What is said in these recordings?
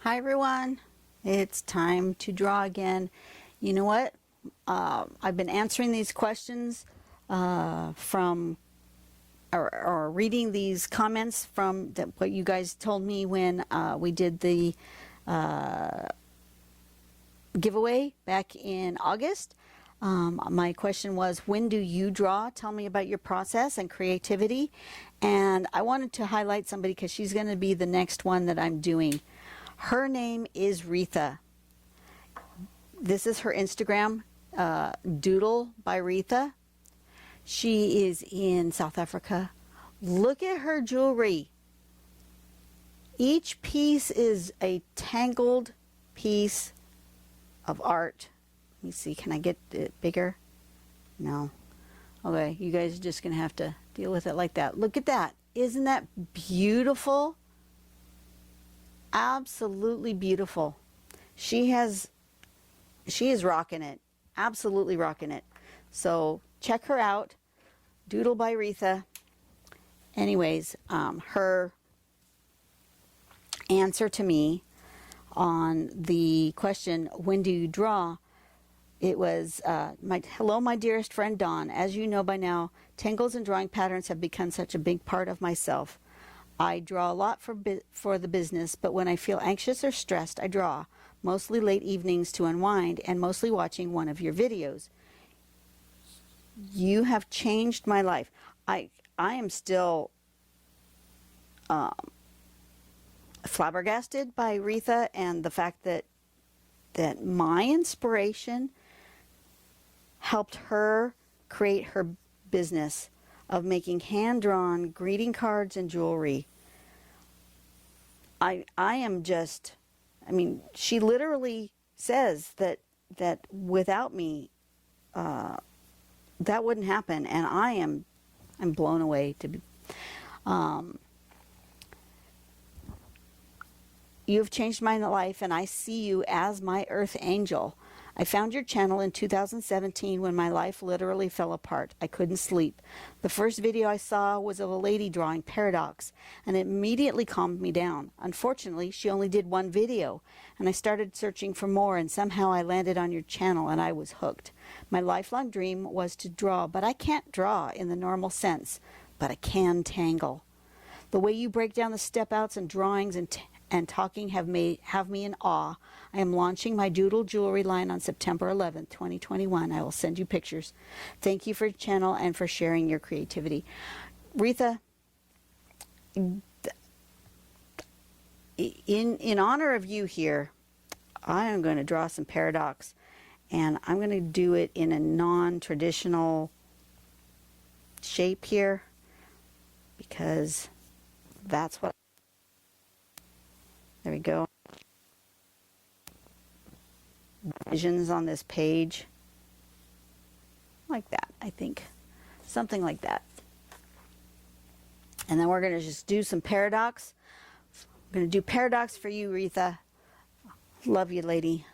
Hi everyone, it's time to draw again. You know what? I've been answering these questions from or reading these comments from what you guys told me when we did the giveaway back in August. My question was, when do you draw? Tell me about your process and creativity. And I wanted to highlight somebody because she's going to be the next one that I'm doing. Her name is Retha. This is her Instagram, Doodle by Retha. She is in South Africa. Look at her jewelry. Each piece is a tangled piece of art. Let me see, can I get it bigger? No. Okay, you guys are just going to have to deal with it like that. Look at that. Isn't that beautiful? Absolutely beautiful. She is rocking it. Absolutely rocking it. So check her out. Doodle by Retha. Anyways, her answer to me on the question, when do you draw? It was, hello, my dearest friend Dawn. As you know by now, tangles and drawing patterns have become such a big part of myself. I draw a lot for the business, but when I feel anxious or stressed, I draw, mostly late evenings to unwind and mostly watching one of your videos. You have changed my life. I am still flabbergasted by Retha and the fact that my inspiration helped her create her business of making hand-drawn greeting cards and jewelry. I am just, I mean, she literally says that without me, that wouldn't happen, and I'm blown away to be. You've changed my life, and I see you as my earth angel. I found your channel in 2017 when my life literally fell apart. I couldn't sleep. The first video I saw was of a lady drawing paradox, and it immediately calmed me down. Unfortunately, she only did one video, and I started searching for more, and somehow I landed on your channel, and I was hooked. My lifelong dream was to draw, but I can't draw in the normal sense, but I can tangle. The way you break down the step-outs and drawings and talking have me in awe. I am launching my Doodle jewelry line on September 11th, 2021. I will send you pictures. Thank you for your channel and for sharing your creativity. Retha, in honor of you here, I am going to draw some paradox, and I'm going to do it in a non-traditional shape here because that's what. There we go. Visions on this page. Like that, I think. Something like that. And then we're going to just do some paradox. I'm going to do paradox for you, Retha. Love you, lady.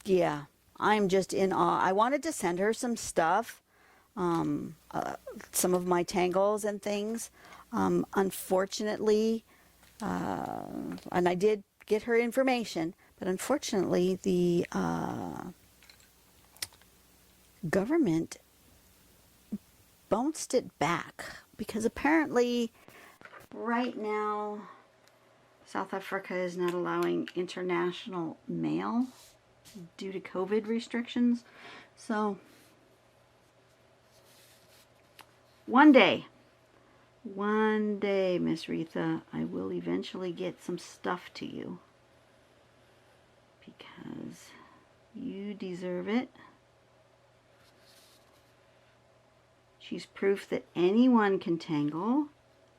Yeah, I'm just in awe. I wanted to send her some stuff. Some of my tangles and things. Unfortunately, and I did get her information, but unfortunately the government bounced it back because apparently right now South Africa is not allowing international mail due to COVID restrictions. So one day, Miss Retha, I will eventually get some stuff to you because you deserve it. She's proof that anyone can tangle,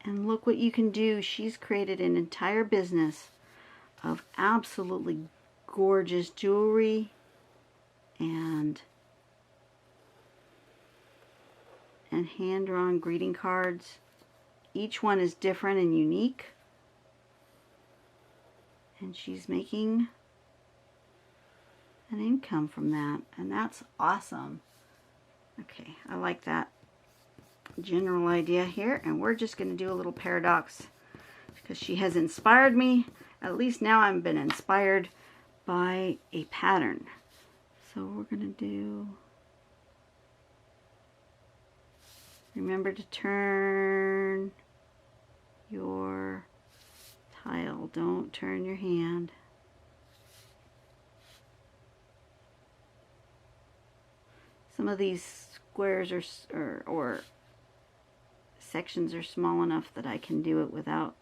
and look what you can do. She's created an entire business of absolutely gorgeous jewelry and hand-drawn greeting cards. Each one is different and unique. And she's making an income from that. And that's awesome. Okay, I like that general idea here. And we're just going to do a little paradox because she has inspired me. At least now I've been inspired by a pattern. So we're going to do, remember to turn your tile. Don't turn your hand. Some of these squares or sections are small enough that I can do it without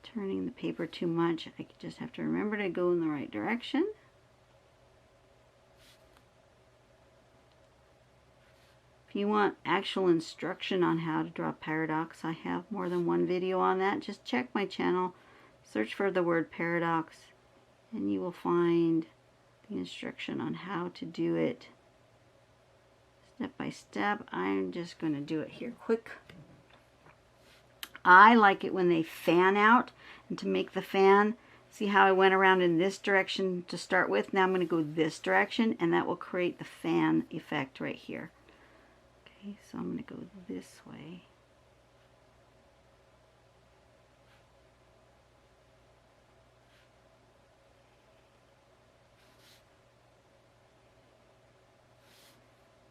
turning the paper too much. I just have to remember to go in the right direction. If you want actual instruction on how to draw paradox, I have more than one video on that. Just check my channel, search for the word paradox, and you will find the instruction on how to do it step by step. I'm just going to do it here quick. I like it when they fan out, and to make the fan, see how I went around in this direction to start with? Now I'm going to go this direction, and that will create the fan effect right here. Okay, so I'm going to go this way.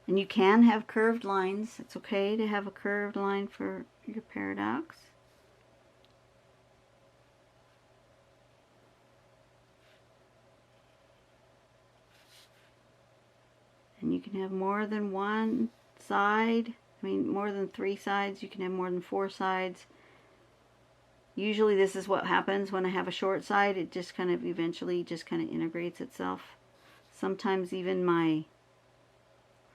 And you can have curved lines. It's okay to have a curved line for your paradox. And you can have more than one side. I mean, more than 3 sides. You can have more than 4 sides. Usually this is what happens when I have a short side. It just kind of eventually just kind of integrates itself. Sometimes even my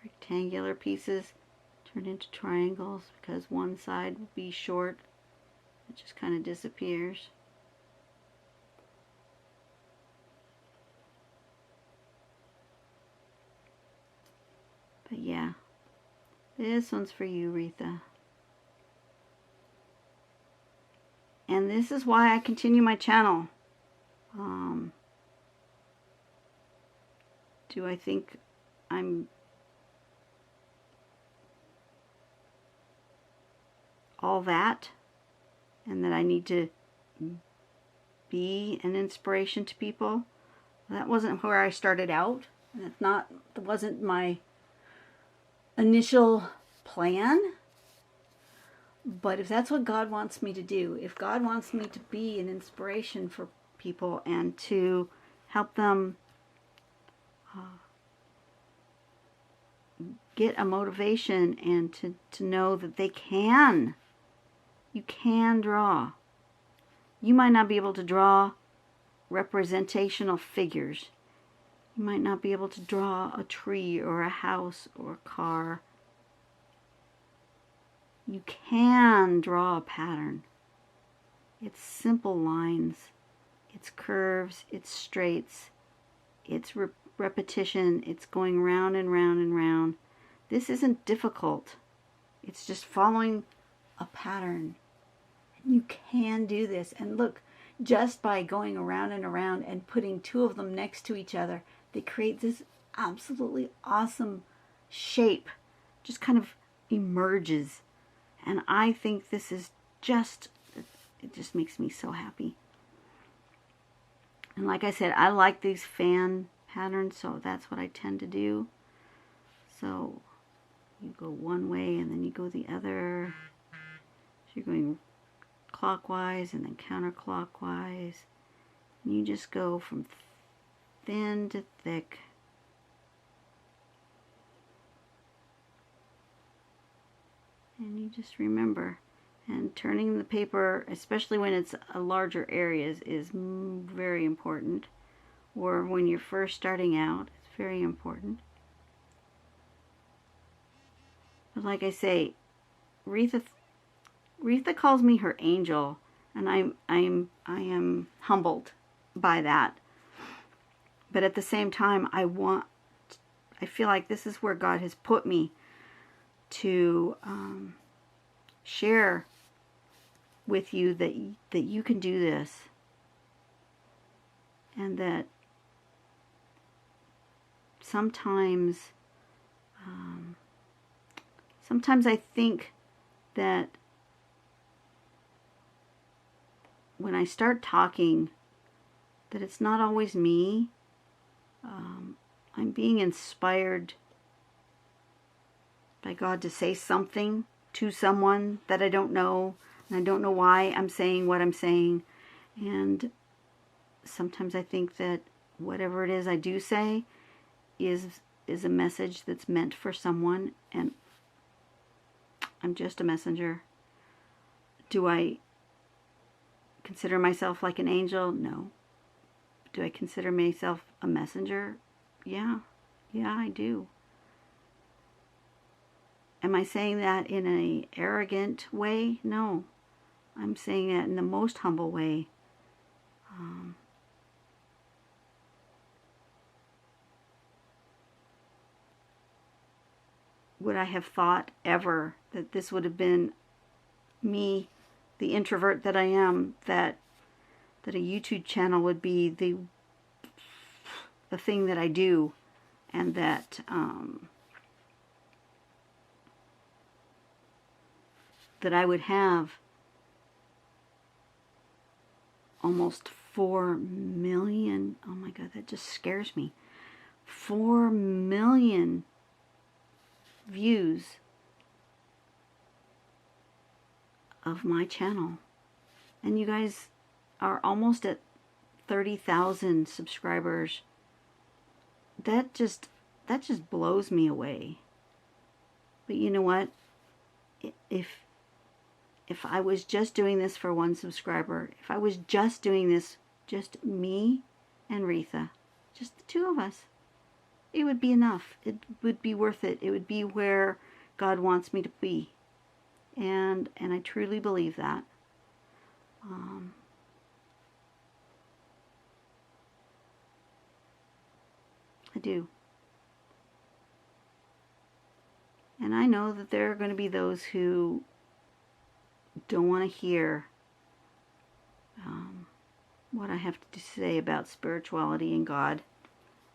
rectangular pieces turn into triangles because one side will be short. It just kind of disappears. But yeah, this one's for you, Retha. And this is why I continue my channel. Do I think I'm all that and that I need to be an inspiration to people? That wasn't where I started out. That wasn't my initial plan. But if that's what God wants me to do, if God wants me to be an inspiration for people and to help them get a motivation and to know that you can draw. You might not be able to draw representational figures. You might not be able to draw a tree or a house or a car. You can draw a pattern. It's simple lines, it's curves, it's straights, it's repetition, it's going round and round and round. This isn't difficult. It's just following a pattern. You can do this. And look, just by going around and around and putting 2 of them next to each other, they create this absolutely awesome shape. Just kind of emerges. And I think this is just, it just makes me so happy. And like I said, I like these fan patterns, so that's what I tend to do. So you go one way and then you go the other. So you're going clockwise and then counterclockwise. And you just go from thin to thick. And you just remember, and turning the paper, especially when it's a larger areas, is very important. Or when you're first starting out, it's very important. But like I say, Retha calls me her angel, and I am humbled by that. But at the same time, I feel like this is where God has put me to share with you that you can do this, and that sometimes I think that when I start talking, that it's not always me. I'm being inspired by God to say something to someone that I don't know, and I don't know why I'm saying what I'm saying. And sometimes I think that whatever it is I do say is a message that's meant for someone, and I'm just a messenger. Do I consider myself like an angel? No. Do I consider myself a messenger? Yeah, I do. Am I saying that in an arrogant way? No. I'm saying that in the most humble way. Would I have thought ever that this would have been me, the introvert that I am, that a YouTube channel would be the thing that I do, and that that I would have almost 4 million, oh my God, that just scares me, 4 million views of my channel. And you guys are almost at 30,000 subscribers. That just blows me away. But you know what? If I was just doing this for one subscriber, if I was just doing this, just me and Retha, just the two of us, it would be enough. It would be worth it. It would be where God wants me to be. And I truly believe that. I do. And I know that there are going to be those who don't want to hear what I have to say about spirituality and God.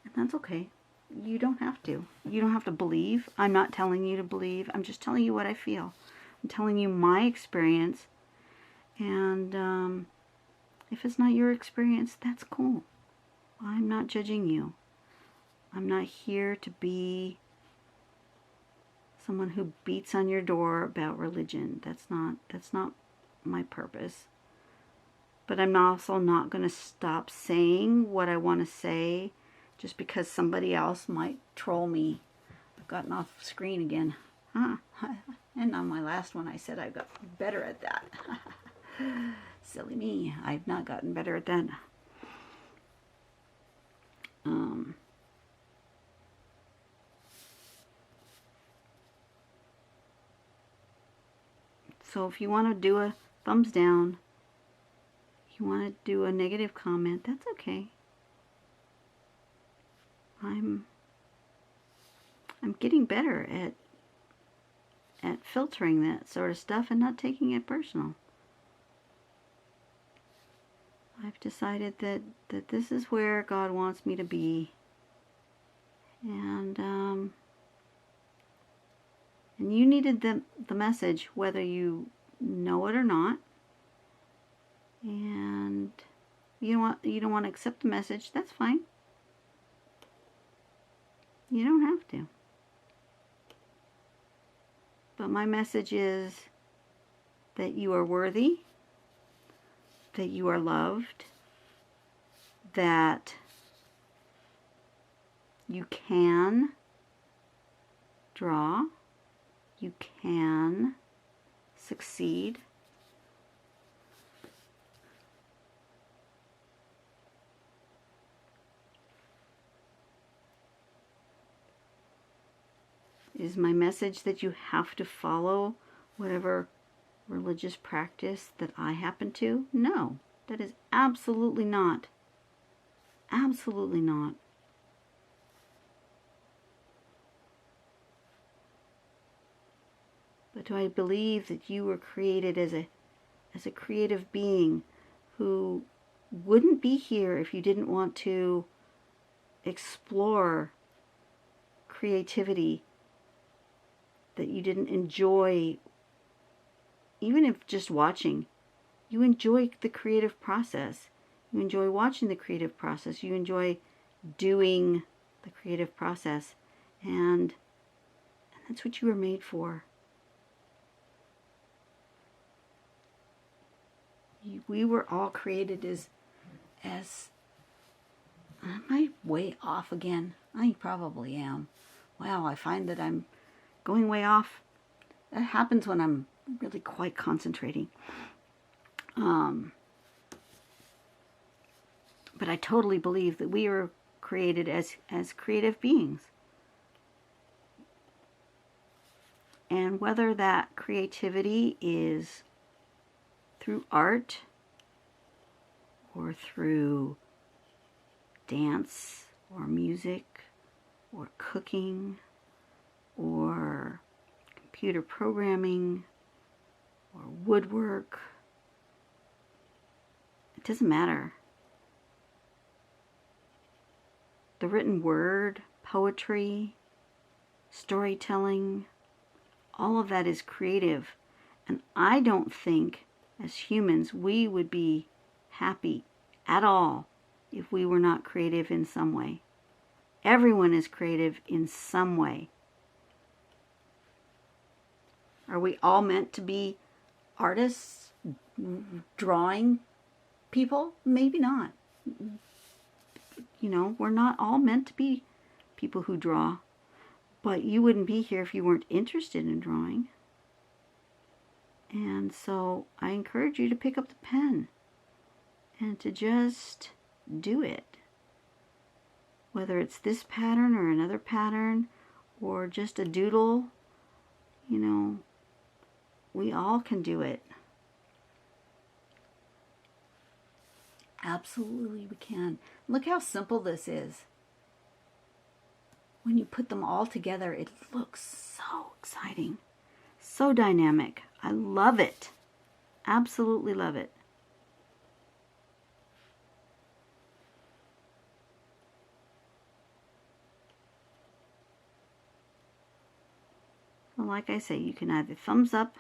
And that's okay. You don't have to. You don't have to believe. I'm not telling you to believe. I'm just telling you what I feel. I'm telling you my experience. And if it's not your experience, that's cool. I'm not judging you. I'm not here to be someone who beats on your door about religion. That's not my purpose. But I'm also not going to stop saying what I want to say just because somebody else might troll me. I've gotten off screen again. And on my last one I said I got better at that. Silly me. I've not gotten better at that. So if you want to do a thumbs down, if you want to do a negative comment, that's okay. I'm getting better at filtering that sort of stuff and not taking it personal. I've decided that this is where God wants me to be, and you needed the message, whether you know it or not. And you don't want to accept the message, that's fine. You don't have to. But my message is that you are worthy, that you are loved, that you can draw, you can succeed. Is my message that you have to follow whatever religious practice that I happen to? No, that is absolutely not. Absolutely not. But do I believe that you were created as a creative being who wouldn't be here if you didn't want to explore creativity, that you didn't enjoy, even if just watching you enjoy the creative process. You enjoy watching the creative process. You enjoy doing the creative process. And that's what you were made for. We were all created as am I way off again? I probably am. Wow, I find that I'm going way off. That happens when I'm really quite concentrating. But I totally believe that we are created as creative beings. And whether that creativity is through art or through dance or music or cooking or computer programming or woodwork, it doesn't matter. The written word, poetry, storytelling, all of that is creative. And I don't think as humans we would be happy at all if we were not creative in some way. Everyone is creative in some way. Are we all meant to be artists, drawing people? Maybe not. You know, we're not all meant to be people who draw. But you wouldn't be here if you weren't interested in drawing. And so I encourage you to pick up the pen and to just do it. Whether it's this pattern or another pattern or just a doodle, you know, we all can do it. Absolutely we can. Look how simple this is. When you put them all together, it looks so exciting, so dynamic. I love it. Absolutely love it. Well, like I say, you can either thumbs up,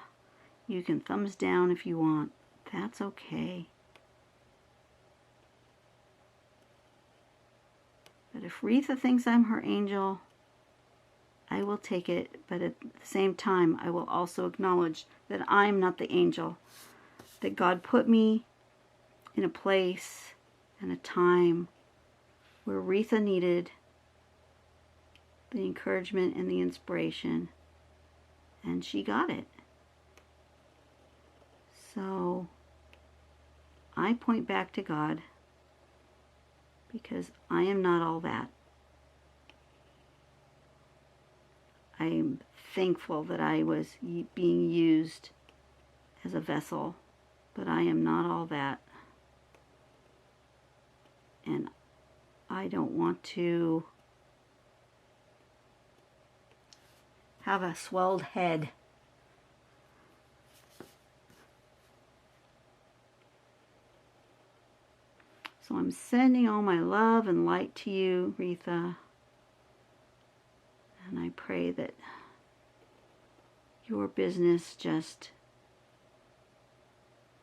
you can thumbs down if you want. That's okay. But if Retha thinks I'm her angel, I will take it. But at the same time, I will also acknowledge that I'm not the angel. That God put me in a place and a time where Retha needed the encouragement and the inspiration. And she got it. So I point back to God, because I am not all that. I am thankful that I was being used as a vessel, but I am not all that. And I don't want to have a swelled head. So I'm sending all my love and light to you, Retha. And I pray that your business just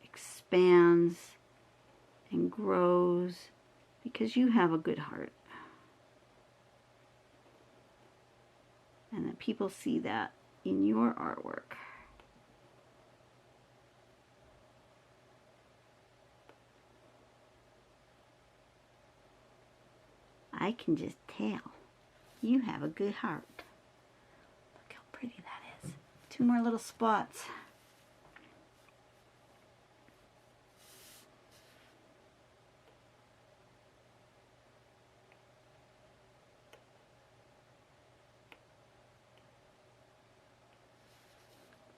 expands and grows because you have a good heart. And that people see that in your artwork. I can just tell you have a good heart. Look how pretty that is. 2 more little spots.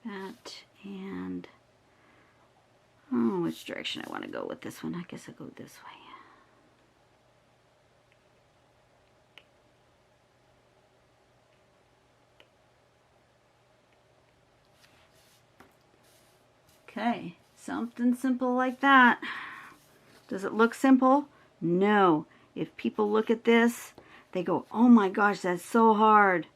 That and which direction I want to go with this one. I guess I'll go this way. Okay, something simple like that. Does it look simple? No. If people look at this, they go, oh my gosh, that's so hard.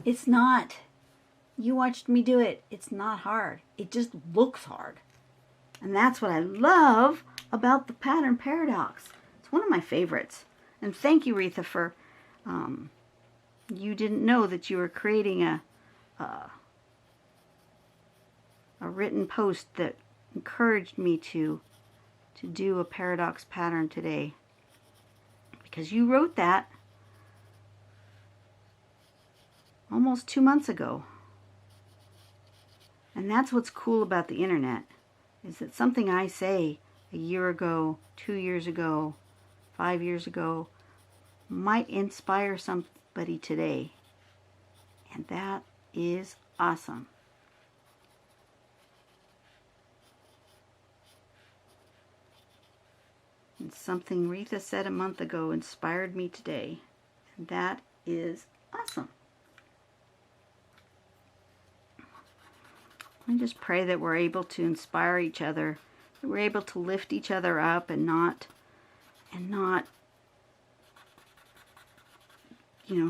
It's not. You watched me do it. It's not hard. It just looks hard. And that's what I love about the pattern paradox. It's one of my favorites. And thank you, Retha, for, you didn't know that you were creating a written post that encouraged me to do a paradox pattern today. Because you wrote that almost 2 months ago. And that's what's cool about the internet, is that something I say a year ago, 2 years ago, 5 years ago, might inspire somebody today. And that is awesome. And something Retha said a month ago inspired me today. And that is awesome. I just pray that we're able to inspire each other, that we're able to lift each other up and not,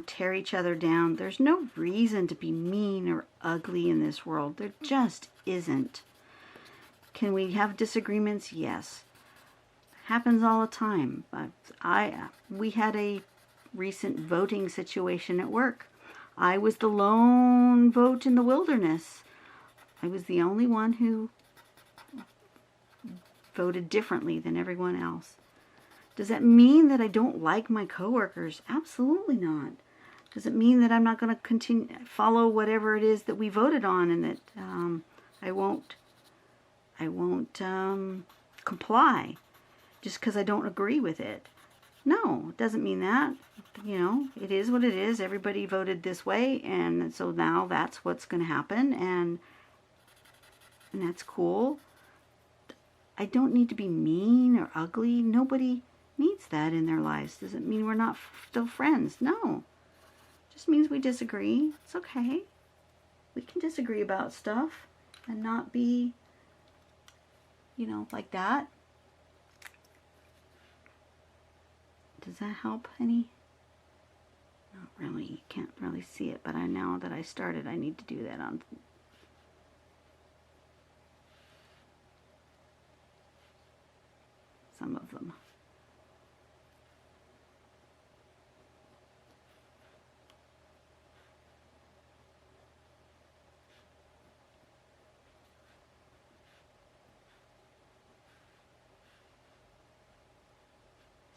tear each other down. There's no reason to be mean or ugly in this world. There just isn't. Can we have disagreements? Yes. It happens all the time. But we had a recent voting situation at work. I was the lone vote in the wilderness. I was the only one who voted differently than everyone else. Does that mean that I don't like my coworkers? Absolutely not. Does it mean that I'm not going to follow whatever it is that we voted on, and that I won't comply just because I don't agree with it? No, it doesn't mean that. It is what it is. Everybody voted this way, and so now that's what's going to happen, and that's cool. I don't need to be mean or ugly. Nobody needs that in their lives. Does it mean we're not still friends? No. It just means we disagree. It's okay. We can disagree about stuff and not be, like that. Does that help any? Not really. You can't really see it, but now that I started, I need to do that on some of them.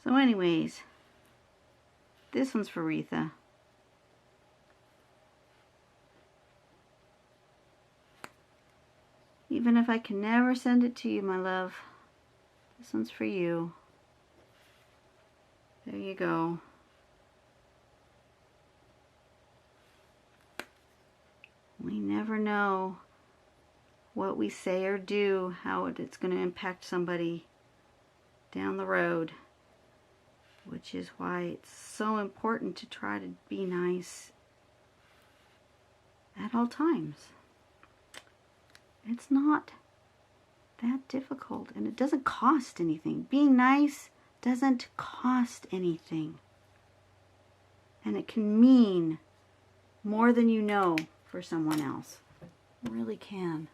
So anyways, this one's for Retha. Even if I can never send it to you, my love, this one's for you. There you go. We never know what we say or do, how it's going to impact somebody down the road. Which is why it's so important to try to be nice at all times. It's not that difficult, and it doesn't cost anything. Being nice doesn't cost anything. And it can mean more than you know for someone else. It really can.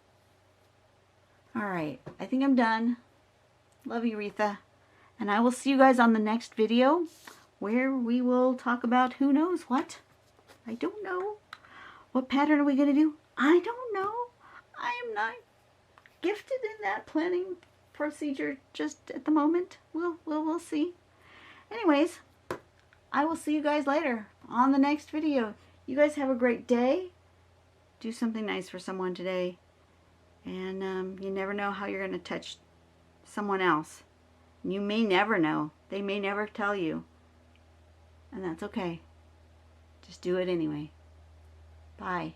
Alright, I think I'm done. Love you, Retha. And I will see you guys on the next video, where we will talk about who knows what. I don't know. What pattern are we going to do? I don't know. I am not gifted in that planning procedure just at the moment. We'll see. Anyways, I will see you guys later on the next video. You guys have a great day. Do something nice for someone today. And you never know how you're going to touch someone else. You may never know. They may never tell you. And that's okay. Just do it anyway. Bye.